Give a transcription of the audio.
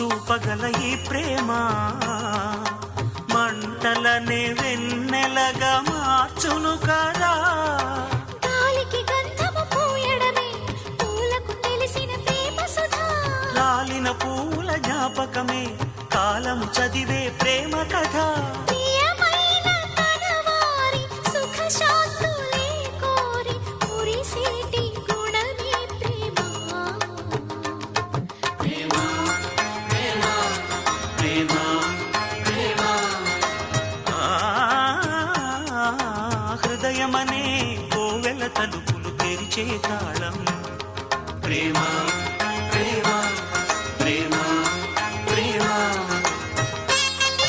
చూపగల ఈ ప్రేమ మంటలనే వెన్నెలగా మార్చును కదా. గాలికి గంధము పూయడమే పూలకు తెలిసిన ప్రేమ సుధా. రాలిన పూల జ్ఞాపకమే కాలము చదివే ప్రేమ కథ. ప్రియమైన తనవారి సుఖ శాంతులే కోరి మురిసేటి గుణమే ప్రేమ. ప్రేమ ప్రేమ ప్రేమ ప్రేమ. హృదయమనే కోవెల తలుపులు తెరిచే తాళం